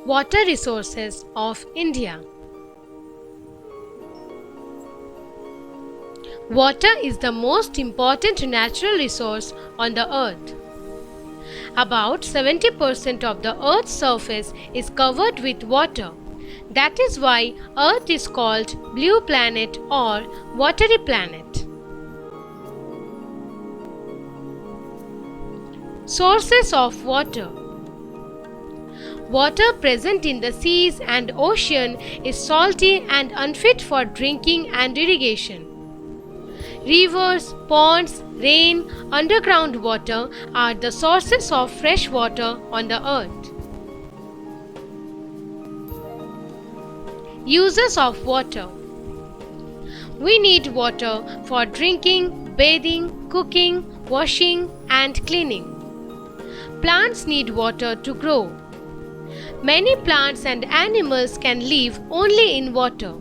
Water resources of India. Water is the most important natural resource on the earth. About 70% of the earth's surface is covered with water. That is why Earth is called blue planet or watery planet. Sources of water. Water present in the seas and ocean is salty and unfit for drinking and irrigation. Rivers, ponds, rain, underground water are the sources of fresh water on the earth. Uses of water. We need water for drinking, bathing, cooking, washing, and cleaning. Plants need water to grow. Many plants and animals can live only in water.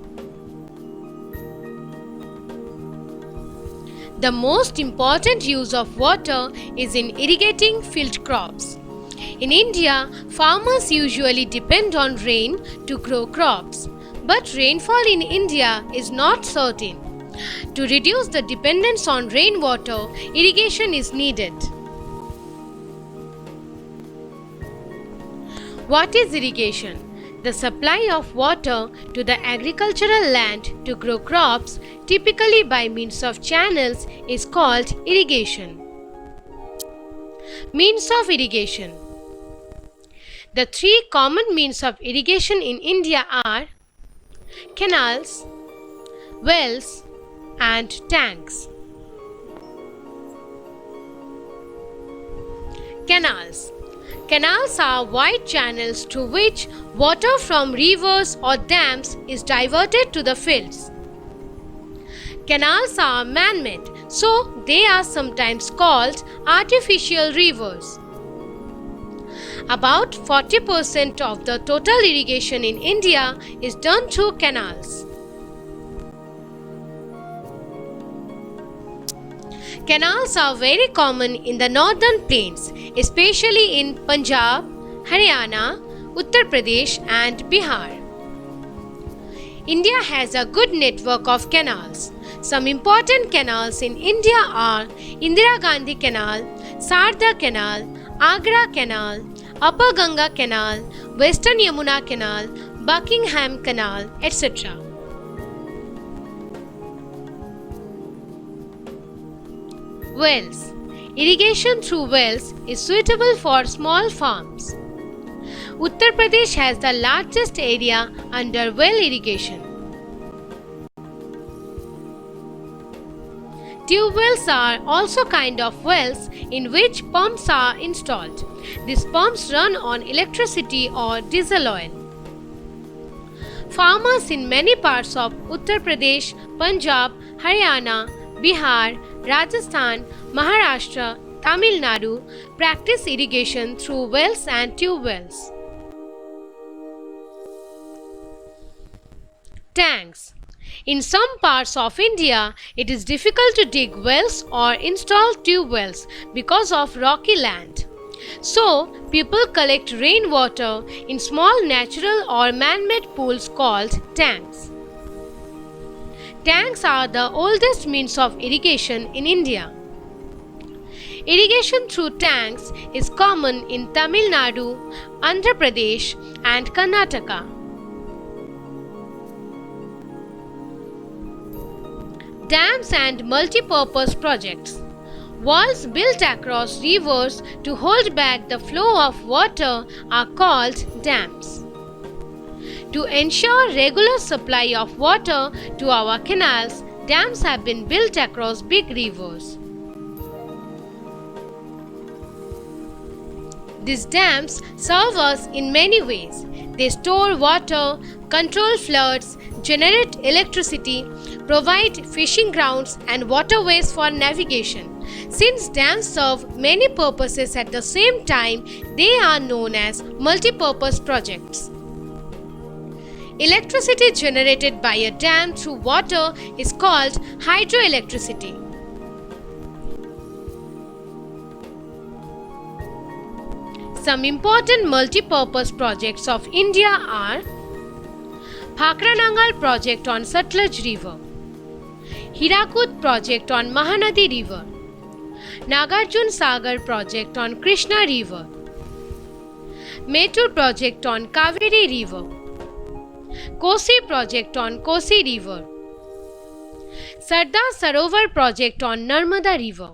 The most important use of water is in irrigating field crops. In India, farmers usually depend on rain to grow crops, but rainfall in India is not certain. To reduce the dependence on rainwater, irrigation is needed. What is irrigation? The supply of water to the agricultural land to grow crops, typically by means of channels, is called irrigation. Means of irrigation. The three common means of irrigation in India are canals, wells, and tanks. Canals. Canals are wide channels through which water from rivers or dams is diverted to the fields. Canals are man-made, so they are sometimes called artificial rivers. About 40% of the total irrigation in India is done through canals. Canals are very common in the northern plains, especially in Punjab, Haryana, Uttar Pradesh and Bihar. India has a good network of canals. Some important canals in India are Indira Gandhi Canal, Sarda Canal, Agra Canal, Upper Ganga Canal, Western Yamuna Canal, Buckingham Canal, etc. Wells. Irrigation through wells is suitable for small farms. Uttar Pradesh has the largest area under well irrigation. Tube wells are also kind of wells in which pumps are installed. These pumps run on electricity or diesel oil. Farmers in many parts of Uttar Pradesh, Punjab, Haryana, Bihar, Rajasthan, Maharashtra, Tamil Nadu practice irrigation through wells and tube wells. Tanks. In some parts of India, it is difficult to dig wells or install tube wells because of rocky land. So, people collect rainwater in small natural or man-made pools called tanks. Tanks are the oldest means of irrigation in India. Irrigation through tanks is common in Tamil Nadu, Andhra Pradesh and Karnataka. Dams and multi-purpose projects. Walls built across rivers to hold back the flow of water are called dams. To ensure regular supply of water to our canals, dams have been built across big rivers. These dams serve us in many ways. They store water, control floods, generate electricity, provide fishing grounds and waterways for navigation. Since dams serve many purposes at the same time, they are known as multi-purpose projects. Electricity generated by a dam through water is called Some important multi-purpose projects of India are Bhakranangal project on Satluj River, Hirakud project on Mahanadi River, Nagarjun Sagar project on Krishna River, Metur project on Kaveri River, Kosi project on Kosi River, Sardar Sarovar project on Narmada River.